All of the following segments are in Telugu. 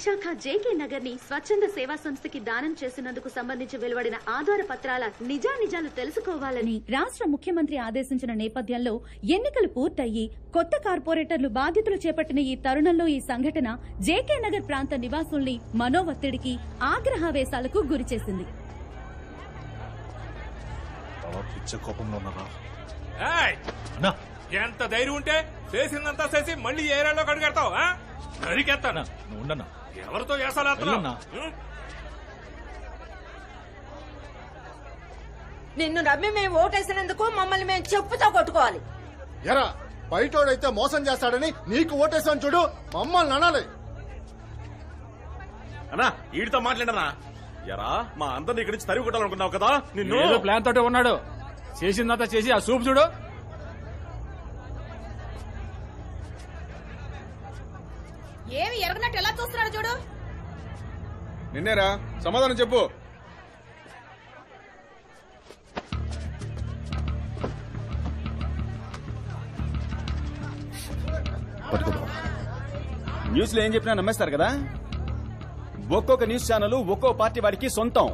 విశాఖ జేకే నగర్ ని స్వచ్ఛంద సేవా సంస్థకి దానం చేసినందుకు సంబంధించి వెలువడిన ఆధార పత్రాల నిజానిజాలు తెలుసుకోవాలని రాష్ట్ర ముఖ్యమంత్రి ఆదేశించిన నేపథ్యంలో ఎన్నికలు పూర్తయ్యి కొత్త కార్పొరేటర్లు బాధ్యతలు చేపట్టిన ఈ తరుణంలో ఈ సంఘటన జేకే నగర్ ప్రాంత నివాసుల్ని మనోవత్తిడికి ఆగ్రహావేశాలకు గురిచేసింది. ఎంత ధైర్యం ఉంటే చేసిందంతా చేసి మళ్ళీ ఏరియాలో కడిగెడతావు? అడిగేస్తానా? ఉండన్నా, ఎవరితో చేస్తాను? నిన్ను నమ్మి మేము ఓటేసినందుకు మమ్మల్ని మేము చెప్పుతో కొట్టుకోవాలి. ఎరా బయటోడైతే మోసం చేస్తాడని నీకు ఓటేసాను చూడు, మమ్మల్ని అనాలి. అన్నా వీడితో మాట్లాడనా? ఎరా మా అందరిని ఇక్కడి నుంచి తరిగి కొట్టాలనుకున్నావు కదా, నిన్ను ప్లాన్ తోటే ఉన్నాడు. చేసిందంతా చేసి ఆ సూప్ చూడు. ఏమి ఎరగనట్టు ఎలా చూస్తున్నాడు చూడు. నిన్నేరా, సమాధానం చెప్పు. న్యూస్ లో ఏం చెప్పినా నమ్మేస్తారు కదా. ఒక్కొక్క న్యూస్ ఛానల్ ఒక్కో పార్టీ వారికి సొంతం.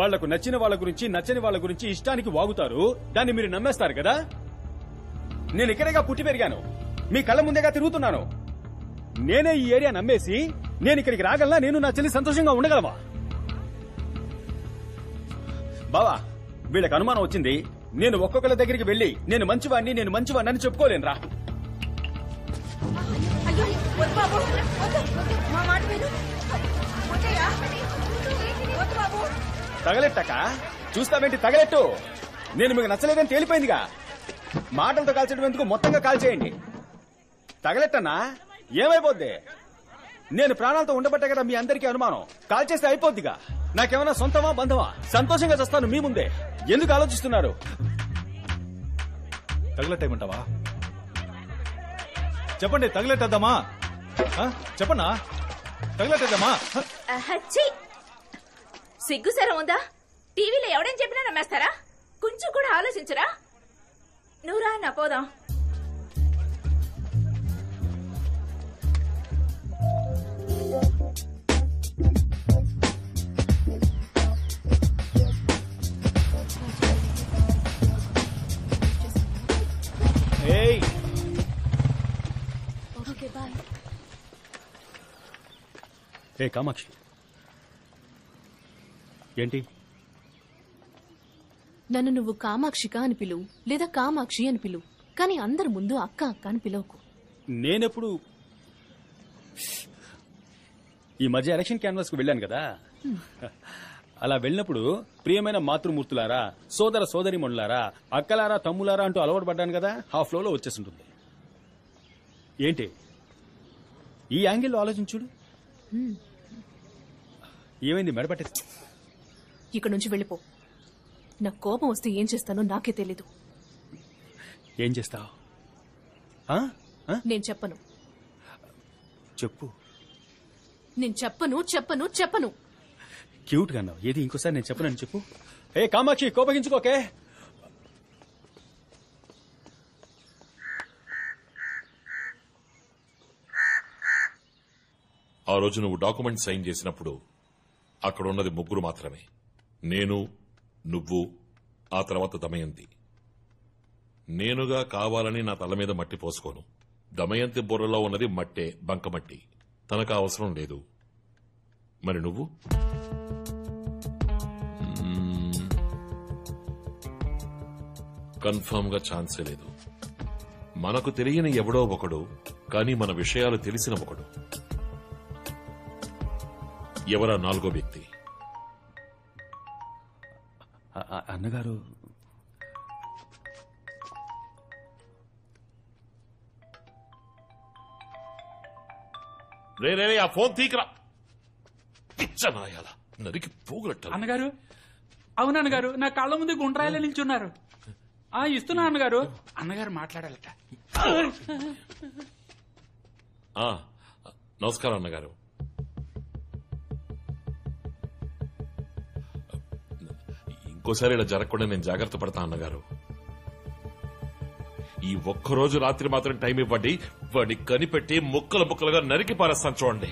వాళ్లకు నచ్చిన వాళ్ళ గురించి నచ్చని వాళ్ళ గురించి ఇష్టానికి వాగుతారు. దాన్ని మీరు నమ్మేస్తారు కదా. నేను ఇక్కడేగా పుట్టి పెరిగాను, మీ కళ్ళ ముందేగా తిరుగుతున్నాను. నేనే ఈ ఏరియా నమ్మేసి నేను ఇక్కడికి రాగలనా? నేను నా చెల్లి సంతోషంగా ఉండగలవా? బావా, వీళ్ళకి అనుమానం వచ్చింది. నేను ఒక్కొక్కరి దగ్గరికి వెళ్లి నేను మంచివాడిని అని చెప్పుకోలేనురా. తగలెట్టక చూస్తావేంటి? తగలెట్టు. నేను మీకు నచ్చలేదని తేలిపోయిందిగా. మాటలతో కాల్చడం ఎందుకు, మొత్తంగా కాల్చేయండి. తగలెట్టన్నా ఏమైపోద్ది? నేను ప్రాణాలతో ఉండబట్టే కదా మీ అందరికీ అనుమానం. కాల్చేస్తే అయిపోద్దిగా. నాకేమన్నా సొంతమా బంధమా? సంతోషంగా చేస్తాను మీ ముందే. ఎందుకు ఆలోచిస్తున్నారు? తగలెట్టేయమంటావా? చెప్పండి, తగలెట్టేద్దామా? చెప్పన్నా, తగలెట్టేద్దామా? సిగ్గుసరం ఉందా? టీవీలో ఎవడేం చెప్పినా నమ్మేస్తారా? కొంచెం కూడా ఆలోచించరా? నువ్వురా నా పోదాం. ఏ కామాక్షి, ఏంటి? నన్ను నువ్వు కామాక్షిక అని పిలువు, లేదా కామాక్షి అని పిలువు, కానీ అందరి ముందు అక్క అక్క అని పిలవకు. నేనెప్పుడు ఈ మధ్య ఎలక్షన్ క్యాన్వాస్ కు వెళ్ళాను కదా. అలా వెళ్ళినప్పుడు ప్రియమైన మాతృమూర్తులారా, సోదర సోదరిమణులారా, అక్కలారా, తమ్ములారా అంటూ అలవాటు పడ్డాను కదా. ఆ ఫ్లోలో వచ్చేసింటుంది. ఏంటి ఈ యాంగిల్లో ఆలోచించుడు. ఏమైంది? మెడపట్టే. ఇక్కడ నుంచి వెళ్ళిపో. నాకు కోపం వస్తే ఏం చేస్తానో నాకే తెలీదు. ఏం చేస్తావు? నేను చెప్పను. చెప్పు. నేను చెప్పను. క్యూట్ గా అన్నావు. ఏది ఇంకోసారి నేను చెప్పనని చెప్పు. ఏ కామాక్షి, కోపగించుకోకే. ఆ రోజు నువ్వు డాక్యుమెంట్ సైన్ చేసినప్పుడు అక్కడ ఉన్నది ముగ్గురు మాత్రమే. నేను, నువ్వు, ఆ తర్వాత దమయంతి. నేనుగా కావాలని నా తల మీద మట్టి పోసుకోను. దమయంతి బుర్రలో ఉన్నది మట్టే, బంకమట్టి. తనకు అవసరం లేదు. మరి నువ్వు? కన్ఫర్మ్ గా ఛాన్సే లేదు. మనకు తెలియని ఎవడో ఒకడు, కానీ మన విషయాలు తెలిసిన ఒకడు. ఎవరా నాలుగో వ్యక్తి? అన్నగారు, రే ఆ ఫోన్ తీకరా. పిచ్చనాయాల నరికి పోగలట్ట. అన్నగారు, అవునన్నగారు, నా కళ్ళ ముందు గుండ్రాయిలో నిల్చున్నారు. ఇస్తున్నా అన్నగారు. అన్నగారు మాట్లాడాలట. నమస్కారం అన్నగారు. ఇంకోసారి ఇలా జరగకుండా నేను జాగ్రత్త పడతా అన్నగారు. ఈ ఒక్కరోజు రాత్రి మాత్రం టైం ఇవ్వండి. వాడిని కనిపెట్టి ముక్కలుగా నరికి పారేస్తాను చూడండి.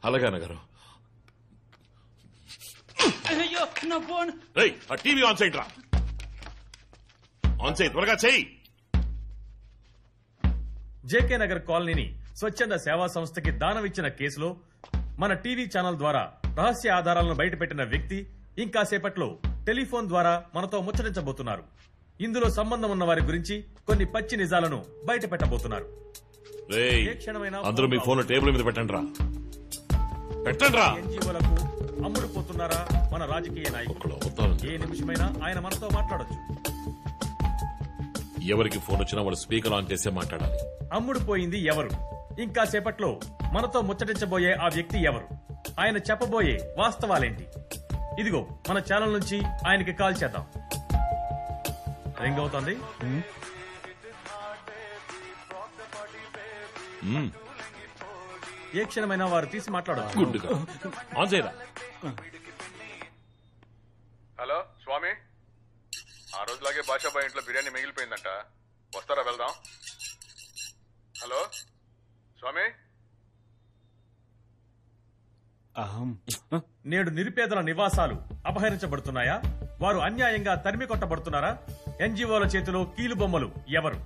అలాగే అన్నగారు. అయ్యో నా ఫోన్. రేయ్, ఆ టీవీ ఆన్ చేయండి రా. ఆన్ చేయి, త్వరగా చేయి. జేకే నగర్ కాలనీని స్వచ్ఛంద సేవా సంస్థకి దానం ఇచ్చిన కేసులో మన టీవీ ఛానల్ ద్వారా రహస్య ఆధారాలను బయటపెట్టిన వ్యక్తి ఇంకాసేపట్లో టెలిఫోన్ ద్వారా మనతో ముచ్చటించబోతున్నారు. ఇందులో సంబంధం ఉన్న వారి గురించి కొన్ని పచ్చి నిజాలను బయట పెట్టబోతున్నారు. రేయ్, అందరూ మీ ఫోన్ టేబుల్ మీద పెట్టండి రా. పెట్టండి రా. ఎన్జీఓలకు అమ్ముడుపోతున్నారా మన రాజకీయ నాయకులు? ఏ నిమిషమైనా ఆయన మనతో మాట్లాడొచ్చు. ఎవరికి ఫోన్ వచ్చినా వాళ్ళు స్పీకర్ ఆన్ చేసే మాట్లాడాలి. అమ్ముడుపోయింది ఎవరు? ఇంకా సేపట్లో మనతో ముచ్చటించబోయే ఆ వ్యక్తి ఎవరు? ఆయన చెప్పబోయే వాస్తవాలేంటి? ఇదిగో మన ఛానల్ నుంచి ఆయనకి కాల్ చేద్దాం. రింగ్ అవుతోంది. ఏ క్షణమైనా వారు తీసి మాట్లాడచ్చు. గుడ్డుగా ఆన్ చేయరా. హలో స్వామి, ఆ రోజులాగే బాషాబాయ్ ఇంట్లో బిర్యానీ మిగిలిపోయిందంట, వస్తారా వెళ్దాం? హలో స్వామి. నేడు నిరుపేదల నివాసాలు అపహరించబడుతున్నాయా? వారు అన్యాయంగా తరిమి కొట్టబడుతున్నారా? ఎన్జీఓల చేతిలో కీలు బొమ్మలు ఎవరు?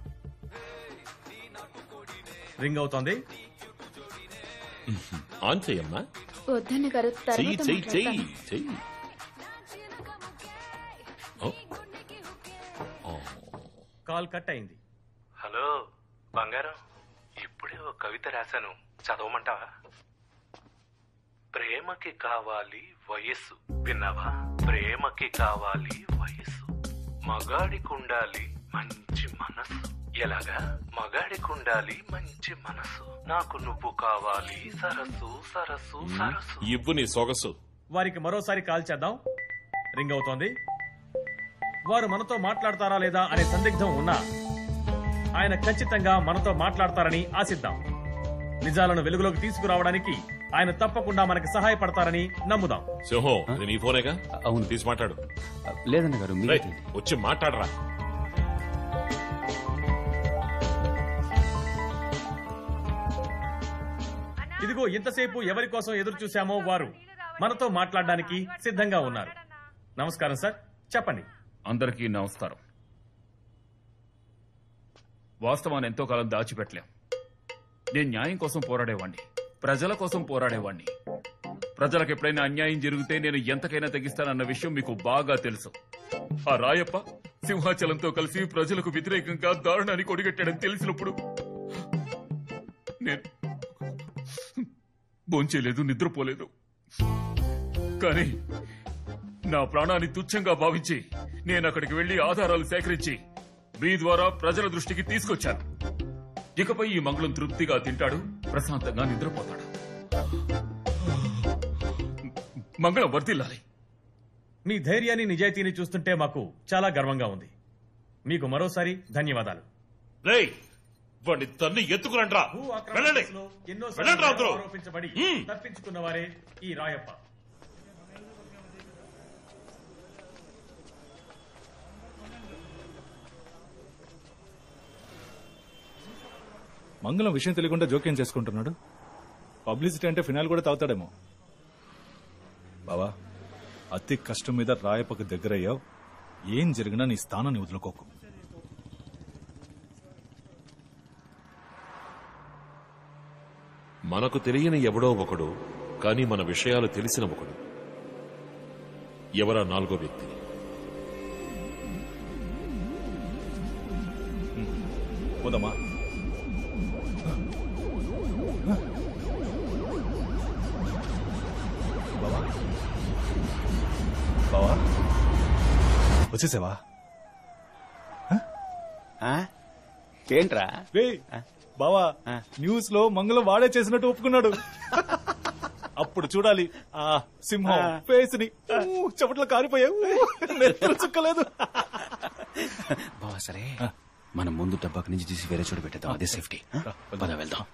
రింగ్ అవుతోంది. ఆన్ చెయ్యమ్మా. వద్దన్న గారు చెయ్యి చెయ్యి చెయ్యి చెయ్యి. కాల్ కట్ అయింది. హలో బంగారం, ఇప్పుడే ఒక కవిత రాశాను, చదవమంటావా? ప్రేమకి కావాలి వయస్సు, విన్నావా? ప్రేమకి కావాలి వయస్సు, మగాడికుండాలి మంచి మనసు. ఎలాగా? మగాడికుండాలి మంచి మనసు, నాకు నువ్వు కావాలి సరస్సు సరస్సు సరస్సు. ఇవ్వు నీ సొగసు. వారికి మరోసారి కాల్ చేద్దాం. రింగ్ అవుతోంది. వారు మనతో మాట్లాడతారా లేదా అనే సందిగ్ధం ఉన్నా ఆయన ఖచ్చితంగా మనతో మాట్లాడతారని ఆశిద్దాం. నిజాలను వెలుగులోకి తీసుకురావడానికి ఆయన తప్పకుండా మనకి సహాయపడతారని నమ్ముదాం. సింహం, ఇది నీ ఫోనేగా? అవును. తీసి మాట్లాడు. లేదన్న గారు, వచ్చి మాట్లాడరా. ఇదిగో ఇంతసేపు ఎవరి కోసం ఎదురు చూశామో వారు మనతో మాట్లాడడానికి సిద్ధంగా ఉన్నారు. నమస్కారం సార్, చెప్పండి. అందరికీ నమస్కారం. వాస్తవాన్ని ఎంతో కాలం దాచిపెట్టలేం. నేను న్యాయం కోసం పోరాడేవాణ్ణి, ప్రజల కోసం పోరాడేవాణ్ణి. ప్రజలకు ఎప్పుడైనా అన్యాయం జరిగితే నేను ఎంతకైనా తెగిస్తానన్న విషయం మీకు బాగా తెలుసు. ఆ రాయప్ప సింహాచలంతో కలిసి ప్రజలకు వ్యతిరేకంగా దారుణాన్ని కొడిగట్టాడని తెలిసినప్పుడు నేను భోంచేయలేదు, నిద్రపోలేదు. కానీ నా ప్రాణాన్ని తుచ్చంగా భావించి నేను అక్కడికి వెళ్లి ఆధారాలు సేకరించి మీ ద్వారా ప్రజల దృష్టికి తీసుకొచ్చాను. ఇకపై ఈ మంగళం తృప్తిగా తింటాడు, ప్రశాంతంగా నిద్రపోతాడు. మంగళం వర్ధిల్లాలి. మీ ధైర్యాన్ని నిజాయితీని చూస్తుంటే మాకు చాలా గర్వంగా ఉంది. మీకు మరోసారి ధన్యవాదాలు. వాడిని తన్ని ఎత్తుకురండ్రా. ఆరోపించబడి తప్పించుకున్న వారే ఈ రాయప్ప. మంగళం విషయం తెలియకుండా జోక్యం చేసుకుంటున్నాడు. పబ్లిసిటీ అంటే ఫినాల్ కూడా తాగుతాడేమో. బావా, అతి కష్టం మీద రాయప్పకు దగ్గరయ్యావు. ఏం జరిగినా నీ స్థానాన్ని వదులుకోకు. మనకు తెలియని ఎవడో ఒకడు, కానీ మన విషయాలు తెలిసిన ఒకడు. ఎవరా నాలుగో వ్యక్తి? పోదమ్మా. బావా, బావా వచ్చేసావా? ఏంట్రా బావా, న్యూస్ లో మంగళం వాడే చేసినట్టు ఒప్పుకున్నాడు. అప్పుడు చూడాలి ఆ సింహం ఫేస్ ని. చప్పట్లో కారిపోయావు, నెత్తులు చుక్కలేదు. బావా సరే, మనం ముందు టబ్బాకి నుంచి తీసి వేరే చోటు పెట్టేద్దాం, అదే సేఫ్టీ. పద వెళ్దాం.